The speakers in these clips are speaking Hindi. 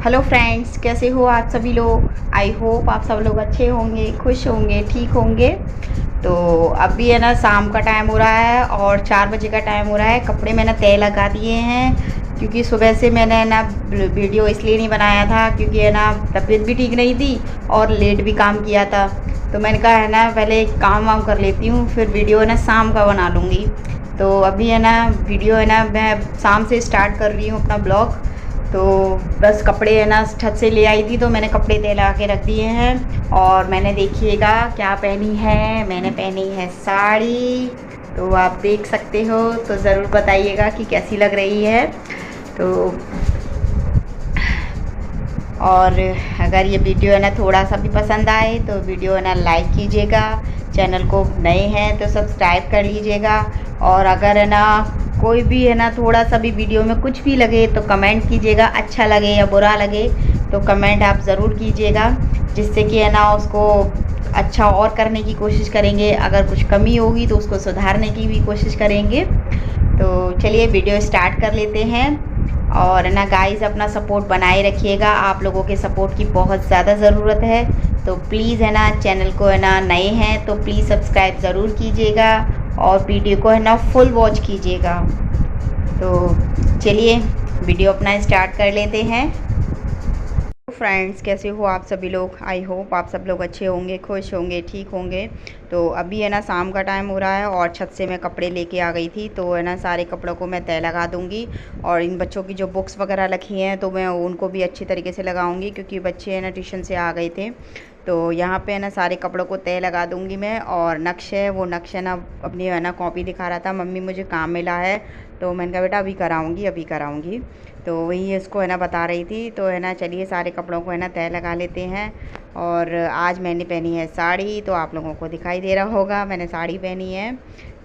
हेलो फ्रेंड्स, कैसे हो आप सभी लोग। आई होप आप सब लोग अच्छे होंगे, खुश होंगे, ठीक होंगे। तो अभी है ना शाम का टाइम हो रहा है और 4 बजे का टाइम हो रहा है। कपड़े मैंने तय लगा दिए हैं क्योंकि सुबह से मैंने ना वीडियो इसलिए नहीं बनाया था क्योंकि है ना तबीयत भी ठीक नहीं थी और लेट भी काम किया था। तो मैंने कहा है ना पहले काम वाम कर लेती हूँ, फिर वीडियो है ना शाम का बना लूँगी। तो अभी है ना वीडियो है ना मैं शाम से स्टार्ट कर रही हूँ अपना ब्लॉग। तो बस कपड़े है ना छत से ले आई थी तो मैंने कपड़े तय लगा के रख दिए हैं। और मैंने देखिएगा क्या पहनी है, मैंने पहनी है साड़ी। तो आप देख सकते हो, तो ज़रूर बताइएगा कि कैसी लग रही है। तो और अगर ये वीडियो है ना थोड़ा सा भी पसंद आए तो वीडियो है ना लाइक कीजिएगा, चैनल को नए हैं तो सब्सक्राइब कर लीजिएगा। और अगर है ना कोई भी है ना थोड़ा सा भी वीडियो में कुछ भी लगे तो कमेंट कीजिएगा, अच्छा लगे या बुरा लगे तो कमेंट आप ज़रूर कीजिएगा, जिससे कि है ना उसको अच्छा और करने की कोशिश करेंगे। अगर कुछ कमी होगी तो उसको सुधारने की भी कोशिश करेंगे। तो चलिए वीडियो स्टार्ट कर लेते हैं। और है ना गाइस, अपना सपोर्ट बनाए रखिएगा, आप लोगों के सपोर्ट की बहुत ज़्यादा ज़रूरत है। तो प्लीज़ है ना चैनल को है ना नए हैं तो प्लीज़ सब्सक्राइब ज़रूर कीजिएगा और वीडियो को है ना फुल वॉच कीजिएगा। तो चलिए वीडियो अपना स्टार्ट कर लेते हैं। फ्रेंड्स, कैसे हो आप सभी लोग। आई होप आप सब लोग अच्छे होंगे, खुश होंगे, ठीक होंगे। तो अभी है ना शाम का टाइम हो रहा है और छत से मैं कपड़े लेके आ गई थी। तो है ना सारे कपड़ों को मैं तय लगा दूंगी और इन बच्चों की जो बुक्स वगैरह रखी हैं तो मैं उनको भी अच्छी तरीके से लगाऊंगी क्योंकि बच्चे है ना ट्यूशन से आ गए थे। तो यहाँ पे है ना सारे कपड़ों को तय लगा दूंगी मैं। और नक्श है, वो नक्श है ना अपनी है ना कॉपी दिखा रहा था, मम्मी मुझे काम मिला है। तो मैंने कहा बेटा अभी कराऊंगी, अभी कराऊंगी। तो वही इसको है ना बता रही थी। तो है ना चलिए सारे कपड़ों को है ना तय लगा लेते हैं। और आज मैंने पहनी है साड़ी, तो आप लोगों को दिखाई दे रहा होगा मैंने साड़ी पहनी है।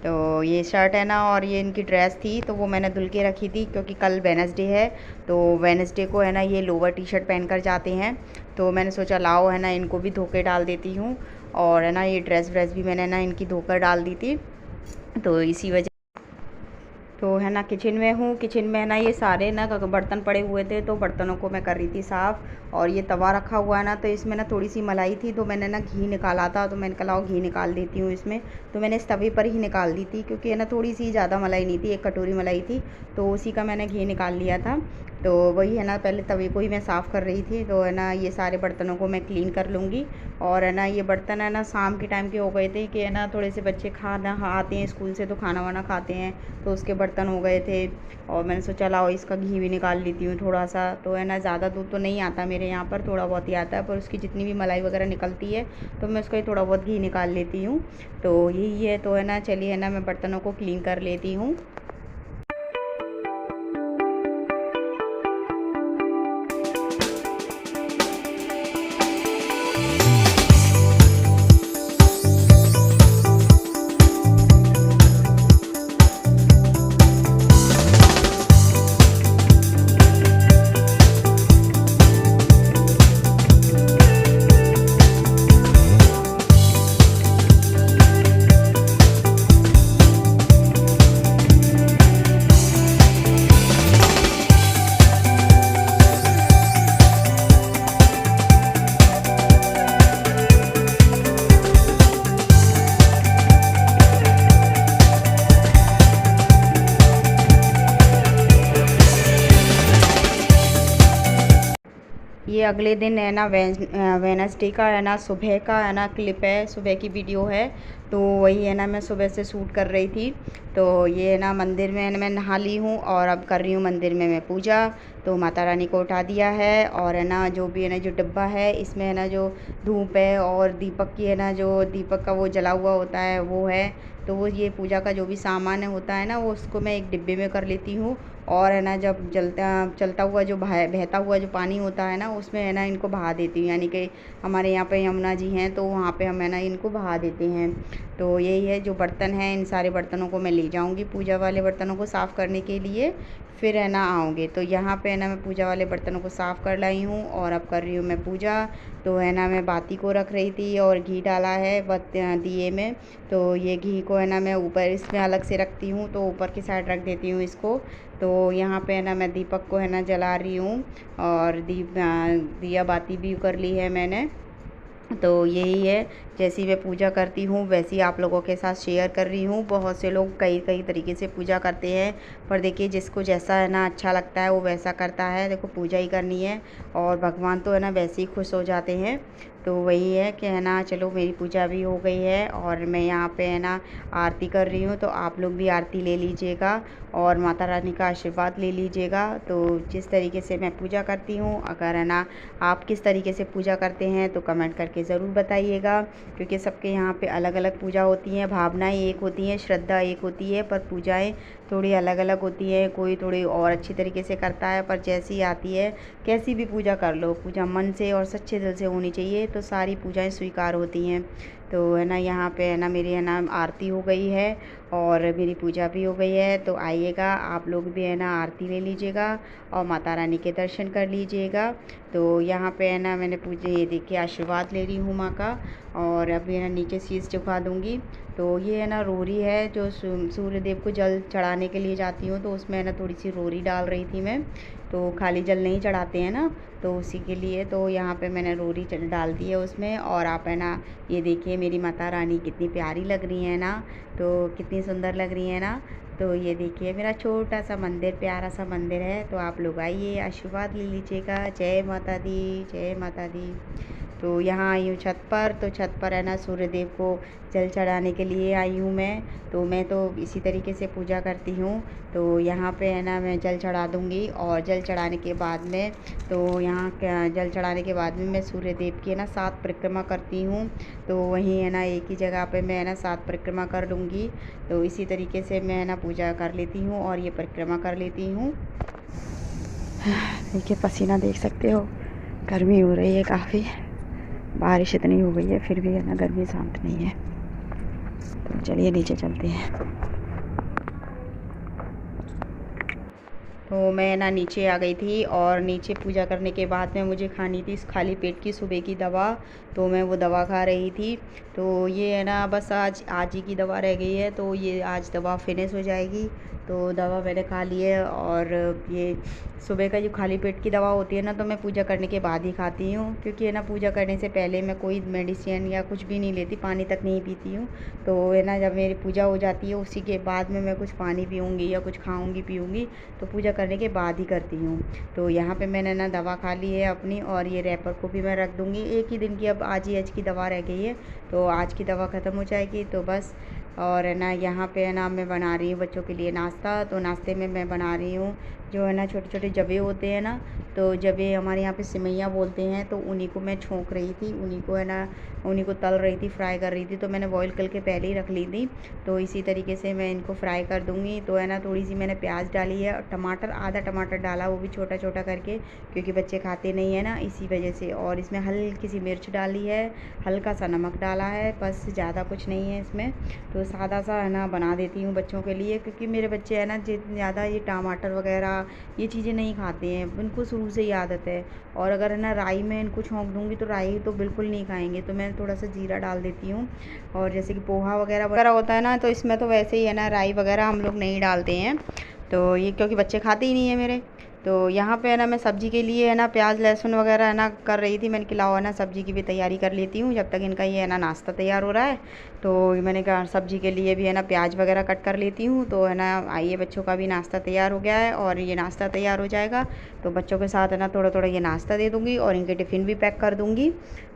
तो ये शर्ट है ना और ये इनकी ड्रेस थी तो वो मैंने धुल के रखी थी क्योंकि कल वेडनेसडे है। तो वेडनेसडे को है ना ये लोअर टी शर्ट पहन कर जाते हैं। तो मैंने सोचा लाओ है ना इनको भी धो के डाल देती हूँ। और है ना ये ड्रेस व्रेस भी मैंने ना इनकी धोकर डाल दी थी। तो इसी वजह तो है ना किचन में हूँ। किचन में है ना ये सारे ना बर्तन पड़े हुए थे तो बर्तनों को मैं कर रही थी साफ़। और ये तवा रखा हुआ है ना तो इसमें ना थोड़ी सी मलाई थी तो मैंने ना घी निकाला था। तो मैंने कहा घी निकाल देती हूँ इसमें। तो मैंने इस तवे पर ही निकाल दी थी क्योंकि है ना थोड़ी सी ज़्यादा मलाई नहीं थी, 1 कटोरी मलाई थी तो उसी का मैंने घी निकाल लिया था। तो वही है ना पहले तवे को ही मैं साफ़ कर रही थी। तो है ना ये सारे बर्तनों को मैं क्लीन कर लूँगी। और है ना ये बर्तन है ना शाम के टाइम के हो गए थे कि है ना थोड़े से बच्चे खाना आते हैं स्कूल से तो खाना वाना खाते हैं तो उसके बर्तन हो गए थे। और मैंने सोचा लाओ इसका घी भी निकाल लेती हूँ थोड़ा सा। तो है ना ज़्यादा दूध तो नहीं आता मेरे यहाँ पर, थोड़ा बहुत ही आता है, पर उसकी जितनी भी मलाई वगैरह निकलती है तो मैं उसका ही थोड़ा बहुत घी निकाल लेती हूँ। तो यही है। तो है ना चलिए है ना मैं बर्तनों को क्लीन कर लेती हूँ। ये अगले दिन है ना वेडनेसडे का है ना सुबह का है ना क्लिप है, सुबह की वीडियो है। तो वही है ना मैं सुबह से शूट कर रही थी। तो ये है ना मंदिर में मैं नहा ली हूँ और अब कर रही हूँ मंदिर में मैं पूजा। तो माता रानी को उठा दिया है और है ना जो भी है ना जो डिब्बा है इसमें है ना जो धूप है और दीपक की है ना जो दीपक का वो जला हुआ होता है वो है। तो वो ये पूजा का जो भी सामान होता है ना वो उसको मैं एक डिब्बे में कर लेती हूँ। और है ना जब चलता हुआ जो बहता हुआ जो पानी होता है ना उसमें है ना इनको बहा देती हूँ, यानी कि हमारे यहाँ पे यमुना जी हैं तो वहाँ पे हम है ना इनको बहा देते हैं। तो यही है, जो बर्तन हैं इन सारे बर्तनों को मैं ले जाऊंगी पूजा वाले बर्तनों को साफ़ करने के लिए, फिर है ना आऊँगे। तो यहाँ पे है ना मैं पूजा वाले बर्तनों को साफ़ कर लाई हूँ और अब कर रही हूँ मैं पूजा। तो है ना मैं बाती को रख रही थी और घी डाला है दिए में। तो ये घी को है ना मैं ऊपर इसमें अलग से रखती हूँ, तो ऊपर की साइड रख देती हूँ इसको। तो यहाँ पे है ना मैं दीपक को है ना जला रही हूँ और दिया बाती भी कर ली है मैंने। तो यही है, जैसी मैं पूजा करती हूँ वैसी आप लोगों के साथ शेयर कर रही हूँ। बहुत से लोग कई कई तरीके से पूजा करते हैं, पर देखिए जिसको जैसा है ना अच्छा लगता है वो वैसा करता है। देखो पूजा ही करनी है और भगवान तो है ना वैसे ही खुश हो जाते हैं। तो वही है कि है ना, चलो मेरी पूजा भी हो गई है और मैं यहाँ पे है ना आरती कर रही हूँ। तो आप लोग भी आरती ले लीजिएगा और माता रानी का आशीर्वाद ले लीजिएगा। तो जिस तरीके से मैं पूजा करती हूँ, अगर है ना आप किस तरीके से पूजा करते हैं तो कमेंट करके ज़रूर बताइएगा, क्योंकि सबके यहाँ पे अलग अलग पूजा होती हैं। भावनाएं एक होती हैं, श्रद्धा एक होती है, पर पूजाएं थोड़ी अलग अलग होती है। कोई थोड़ी और अच्छी तरीके से करता है, पर जैसी आती है कैसी भी पूजा कर लो, पूजा मन से और सच्चे दिल से होनी चाहिए, तो सारी पूजाएं स्वीकार होती हैं। तो है ना यहाँ पे है ना मेरी है ना आरती हो गई है और मेरी पूजा भी हो गई है। तो आइएगा आप लोग भी है ना आरती ले लीजिएगा और माता रानी के दर्शन कर लीजिएगा। तो यहाँ पे है ना मैंने पूजा, ये देखिए आशीर्वाद ले रही हूँ माँ का, और अभी है ना नीचे शीश झुका दूँगी। तो ये है ना रोरी है जो सूर्य देव को जल चढ़ाने के लिए जाती हूँ, तो उसमें है ना थोड़ी सी रोरी डाल रही थी मैं। तो खाली जल नहीं चढ़ाते हैं ना, तो उसी के लिए तो यहाँ पे मैंने रोरी डाल दी है उसमें। और आप है ना ये देखिए मेरी माता रानी कितनी प्यारी लग रही है ना, तो कितनी सुंदर लग रही है ना। तो ये देखिए मेरा छोटा सा मंदिर, प्यारा सा मंदिर है। तो आप लोग आइए, आशीर्वाद ले लीजिएगा। जय माता दी, जय माता दी। तो यहाँ आई हूँ छत पर, तो छत पर है ना सूर्य देव को जल चढ़ाने के लिए आई हूँ मैं। तो मैं तो इसी तरीके से पूजा करती हूँ। तो यहाँ पे है ना मैं जल चढ़ा दूँगी और जल चढ़ाने के बाद में, तो यहाँ जल चढ़ाने के बाद में मैं सूर्य देव की है ना 7 परिक्रमा करती हूँ। तो वहीं है ना एक ही जगह पे मैं है ना 7 परिक्रमा कर लूँगी। तो इसी तरीके से मैं है ना पूजा कर लेती हूँ और ये परिक्रमा कर लेती हूँ। देखिए पसीना देख सकते हो, गर्मी हो रही है काफ़ी, बारिश इतनी हो गई है फिर भी है ना गर्मी शांत नहीं है। तो चलिए नीचे चलते हैं। तो मैं ना नीचे आ गई थी और नीचे पूजा करने के बाद में मुझे खानी थी खाली पेट की सुबह की दवा। तो मैं वो दवा खा रही थी। तो ये है ना बस आज ही की दवा रह गई है, तो ये आज दवा फिनिश हो जाएगी। तो दवा मैंने खा ली है और ये सुबह का जो खाली पेट की दवा होती है ना, तो मैं पूजा करने के बाद ही खाती हूँ, क्योंकि है ना पूजा करने से पहले मैं कोई मेडिसिन या कुछ भी नहीं लेती, पानी तक नहीं पीती हूँ। तो है ना जब मेरी पूजा हो जाती है उसी के बाद में मैं कुछ पानी पीऊँगी या कुछ खाऊँगी पीऊँगी, तो पूजा करने के बाद ही करती हूँ। तो यहाँ पे मैंने ना दवा खा ली है अपनी, और ये रैपर को भी मैं रख दूँगी। एक ही दिन की अब आज की दवा रह गई है, तो आज की दवा ख़त्म हो जाएगी तो बस। और है ना यहाँ पे है ना मैं बना रही हूँ बच्चों के लिए नाश्ता। तो नाश्ते में मैं बना रही हूँ जो है ना छोटे छोटे जबे होते हैं ना, तो जबे हमारे यहाँ पे सिमैया बोलते हैं, तो उन्हीं को मैं छोंक रही थी, उन्हीं को है ना उन्हीं को तल रही थी, फ्राई कर रही थी। तो मैंने बॉईल करके पहले ही रख ली थी। तो इसी तरीके से मैं इनको फ्राई कर दूँगी। तो है ना थोड़ी सी मैंने प्याज डाली है और टमाटर, आधा टमाटर डाला, वो भी छोटा छोटा करके, क्योंकि बच्चे खाते नहीं है ना इसी वजह से। और इसमें हल्की सी मिर्च डाली है, हल्का सा नमक डाला है, बस ज़्यादा कुछ नहीं है इसमें। तो सादा सा है ना बना देती हूँ बच्चों के लिए, क्योंकि मेरे बच्चे है ना ज़्यादा ये टमाटर वगैरह ये चीज़ें नहीं खाते हैं, उनको शुरू से ही आदत है। और अगर है ना राई में इनको छोंक दूँगी तो राई तो बिल्कुल नहीं खाएंगे, तो मैं थोड़ा सा जीरा डाल देती हूँ। और जैसे कि पोहा वगैरह होता है ना, तो इसमें तो वैसे ही है ना राई वगैरह हम लोग नहीं डालते हैं, तो ये क्योंकि बच्चे खाते ही नहीं है मेरे। तो यहाँ पे है ना मैं सब्ज़ी के लिए है ना प्याज लहसुन वगैरह है ना कर रही थी। मैंने कहा है ना सब्ज़ी की भी तैयारी कर लेती हूँ जब तक इनका ये है ना नाश्ता तैयार हो रहा है। तो मैंने कहा सब्ज़ी के लिए भी है ना प्याज वगैरह कट कर लेती हूँ। तो है ना आइए बच्चों का भी नाश्ता तैयार हो गया है और ये नाश्ता तैयार हो जाएगा तो बच्चों के साथ है ना थोड़ा थोड़ा ये नाश्ता दे दूँगी और इनके टिफ़िन भी पैक कर दूँगी।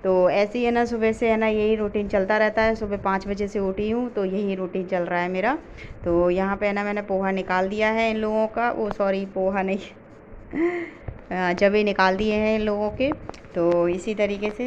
तो ऐसे ही है ना सुबह से है ना यही रूटीन चलता रहता है। सुबह 5 बजे से उठी हूँ तो यही रूटीन चल रहा है मेरा। तो यहाँ पे है ना मैंने पोहा निकाल दिया है इन लोगों का, वो सॉरी पोहा नहीं जबे निकाल दिए हैं इन लोगों के। तो इसी तरीके से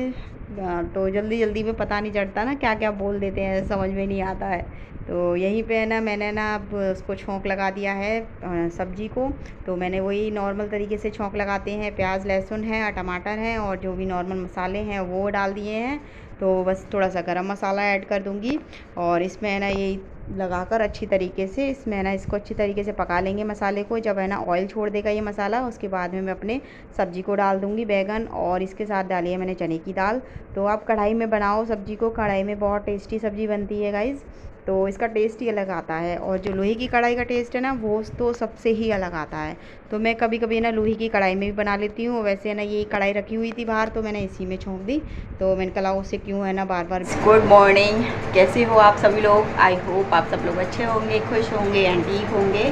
तो जल्दी जल्दी में पता नहीं चलता ना, क्या क्या बोल देते हैं, समझ में नहीं आता है। तो यहीं पे है ना मैंने ना अब उसको छौंक लगा दिया है सब्ज़ी को। तो मैंने वही नॉर्मल तरीके से छौंक लगाते हैं, प्याज लहसुन है, टमाटर है और जो भी नॉर्मल मसाले हैं वो डाल दिए हैं। तो बस थोड़ा सा गरम मसाला ऐड कर दूँगी और इसमें है ना ये लगाकर अच्छी तरीके से इसमें है ना इसको अच्छी तरीके से पका लेंगे मसाले को। जब है ना ऑयल छोड़ देगा ये मसाला, उसके बाद में मैं अपने सब्ज़ी को डाल दूँगी बैगन, और इसके साथ डाली है मैंने चने की दाल। तो आप कढ़ाई में बनाओ सब्ज़ी को, कढ़ाई में बहुत टेस्टी सब्ज़ी बनती है गाइज़। तो इसका टेस्ट ही अलग आता है, और जो लोहे की कढ़ाई का टेस्ट है ना वो तो सबसे ही अलग आता है। तो मैं कभी कभी ना लोहे की कढ़ाई में भी बना लेती हूँ। वैसे है ना ये कढ़ाई रखी हुई थी बाहर, तो मैंने इसी में छोंक दी। तो मैंने कहा उससे क्यों है ना बार बार। गुड मॉर्निंग, कैसे हो आप सभी लोग? आई होप आप सब लोग अच्छे होंगे, खुश होंगे एंड ठीक होंगे।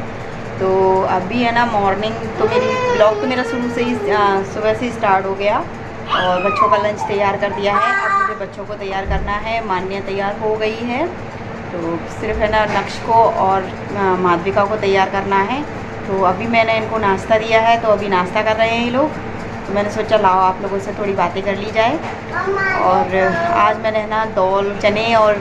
तो अभी है ना मॉर्निंग, तो मेरी ब्लॉग तो मेरा शुरू से ही सुबह से ही स्टार्ट हो गया, और बच्चों का लंच तैयार कर दिया है। अब मुझे बच्चों को तैयार करना है। मान्या तैयार हो गई है, तो सिर्फ है ना नक्श को और माधविका को तैयार करना है। तो अभी मैंने इनको नाश्ता दिया है, तो अभी नाश्ता कर रहे हैं ये लोग। तो मैंने सोचा लाओ आप लोगों से थोड़ी बातें कर ली जाए। और आज मैंने ना दाल चने और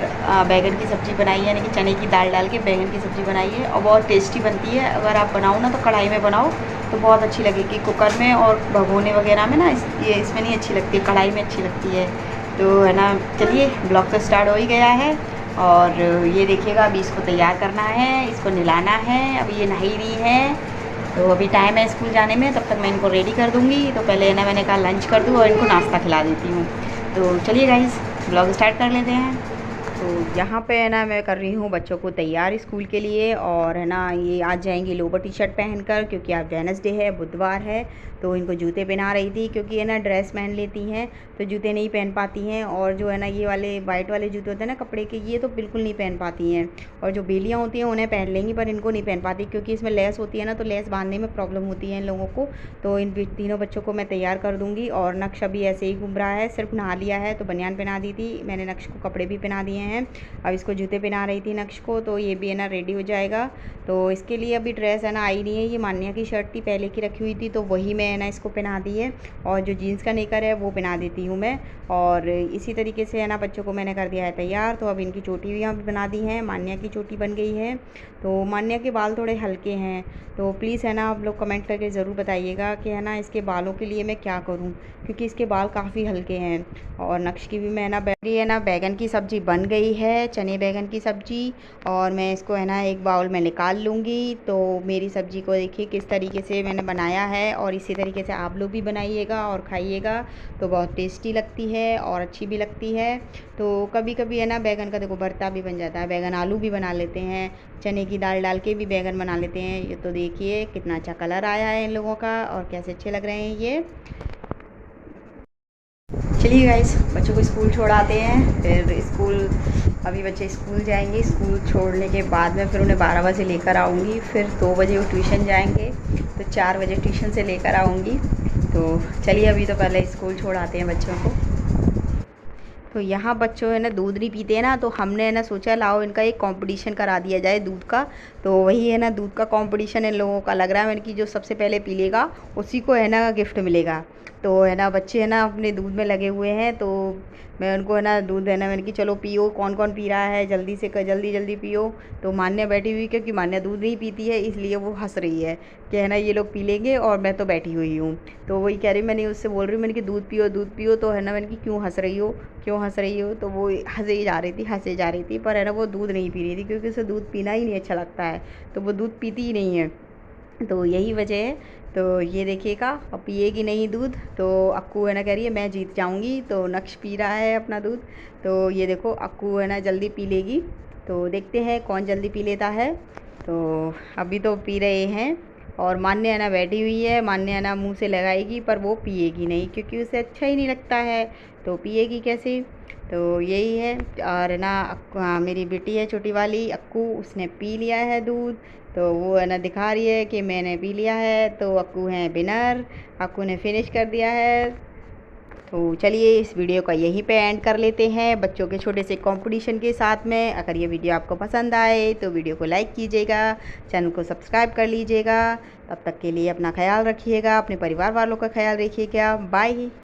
बैगन की सब्ज़ी बनाई है, यानी कि चने की दाल डाल के बैगन की सब्ज़ी बनाई है, और बहुत टेस्टी बनती है। अगर आप बनाओ ना तो कढ़ाई में बनाओ तो बहुत अच्छी लगेगी। कुकर में और भगोने वगैरह में ना ये इसमें नहीं अच्छी लगती, कढ़ाई में अच्छी लगती है। तो है ना, चलिए ब्लॉग तो स्टार्ट हो ही गया है। और ये देखिएगा अभी इसको तैयार करना है, इसको नहलाना है। अभी ये नहा रही है, तो अभी टाइम है स्कूल जाने में, तब तक मैं इनको रेडी कर दूँगी। तो पहले ना मैंने कहा लंच कर दूँ और इनको नाश्ता खिला देती हूँ। तो चलिए गाइस ब्लॉग स्टार्ट कर लेते हैं। तो यहाँ पे है ना मैं कर रही हूँ बच्चों को तैयार स्कूल के लिए, और है ना ये आज जाएंगे लोवर टी शर्ट पहनकर, क्योंकि आज वेडनेसडे है, बुधवार है। तो इनको जूते पहना रही थी, क्योंकि है ना ड्रेस पहन लेती हैं तो जूते नहीं पहन पाती हैं। और जो है ना ये वाले वाइट वाले जूते होते हैं ना कपड़े के, ये तो बिल्कुल नहीं पहन पाती हैं। और जो बेलियाँ होती हैं उन्हें पहन लेंगी, पर इनको नहीं पहन पाती, क्योंकि इसमें लेस होती है ना, तो लेस बांधने में प्रॉब्लम होती है इन लोगों को। तो इन तीनों बच्चों को मैं तैयार कर दूँगी। और नक्श अभी ऐसे ही घूम रहा है, सिर्फ नहा लिया है, तो बनियान पहना दी थी मैंने, नक्श को कपड़े भी पहना दिए हैं। अब इसको जूते पहना रही थी नक्श को, तो ये भी है ना रेडी हो जाएगा। तो इसके लिए अभी ड्रेस है ना आई नहीं है, ये मान्या की शर्ट थी पहले की रखी हुई थी, तो वही मैं है ना इसको पहना दी है। और जो जीन्स का नेकर है वो पहना देती हूँ मैं। और इसी तरीके से है ना बच्चों को मैंने कर दिया है तैयार। तो अब इनकी चोटी भी यहाँ बना दी है, मान्या की चोटी बन गई है। तो मान्या के बाल थोड़े हल्के हैं, तो प्लीज़ है ना आप लोग कमेंट करके ज़रूर बताइएगा कि है ना इसके बालों के लिए मैं क्या करूँ, क्योंकि इसके बाल काफ़ी हल्के हैं। और नक्श की भी मैं ना बैगन की सब्ज़ी बन गई है, चने बैगन की सब्ज़ी। और मैं इसको है ना एक बाउल में निकाल लूँगी। तो मेरी सब्ज़ी को देखिए किस तरीके से मैंने बनाया है, और इसी तरीके से आप लोग भी बनाइएगा और खाइएगा, तो बहुत टेस्टी लगती है और अच्छी भी लगती है। तो कभी कभी है ना बैगन का देखो भरता भी बन जाता है, बैगन आलू भी बना लेते हैं, चने की दाल डाल के भी बैगन बना लेते हैं। ये तो देखिए कितना अच्छा कलर आया है इन लोगों का, और कैसे अच्छे लग रहे हैं ये। चलिए गाइस बच्चों को स्कूल छोड़ाते हैं, फिर स्कूल अभी बच्चे स्कूल जाएंगे। स्कूल छोड़ने के बाद में फिर उन्हें 12 बजे लेकर आऊँगी, फिर 2 बजे वो ट्यूशन जाएंगे, तो 4 बजे ट्यूशन से लेकर आऊँगी। तो चलिए अभी तो पहले स्कूल छोड़ाते हैं बच्चों को। तो यहाँ बच्चों है ना दूध नहीं पीते हैं ना, तो हमने है ना सोचा लाओ इनका एक कंपटीशन करा दिया जाए दूध का। तो वही है ना दूध का कंपटीशन इन लोगों का लग रहा है, मैंने कि जो सबसे पहले पी लेगा उसी को है ना गिफ्ट मिलेगा। तो है ना बच्चे है ना अपने दूध में लगे हुए हैं, तो मैं उनको है ना दूध है ना मैंने कि चलो पियो, कौन कौन पी रहा है जल्दी से जल्दी जल्दी पियो। तो मान्या बैठी हुई, क्योंकि मान्या दूध नहीं पीती है इसलिए वो हंस रही है कि है ना ये लोग पी लेंगे और मैं तो बैठी हुई हूँ। तो वही कह रही, मैंने उससे बोल रही हूँ मैंने कि दूध पियो, तो है ना मैंने कि क्यों हंस रही हो, क्यों हंस रही हो। तो वो हंसे जा रही थी, पर है ना वो दूध नहीं पी रही थी, क्योंकि उसे दूध पीना ही नहीं अच्छा लगता है, तो वो दूध पीती ही नहीं है। तो यही वजह है। तो ये देखिएगा अब पिएगी नहीं दूध, तो अक्कू है ना कह रही है मैं जीत जाऊंगी। तो नक्श पी रहा है अपना दूध, तो ये देखो अक्कू है ना जल्दी पी लेगी। तो देखते हैं कौन जल्दी पी लेता है। तो अभी तो पी रहे हैं, और मान्य है ना बैठी हुई है, मान्य है ना मुँह से लगाएगी पर वो पिएगी नहीं, क्योंकि उसे अच्छा ही नहीं लगता है, तो पिएगी कैसे। तो यही है। और ना मेरी बेटी है छोटी वाली अक्कू, उसने पी लिया है दूध। तो वो है ना दिखा रही है कि मैंने पी लिया है, तो अक्कू है विनर, अक्कू ने फिनिश कर दिया है। तो चलिए इस वीडियो का यहीं पे एंड कर लेते हैं बच्चों के छोटे से कंपटीशन के साथ में। अगर ये वीडियो आपको पसंद आए तो वीडियो को लाइक कीजिएगा, चैनल को सब्सक्राइब कर लीजिएगा। तब तक के लिए अपना ख्याल रखिएगा, अपने परिवार वालों का ख्याल रखिएगा। बाय।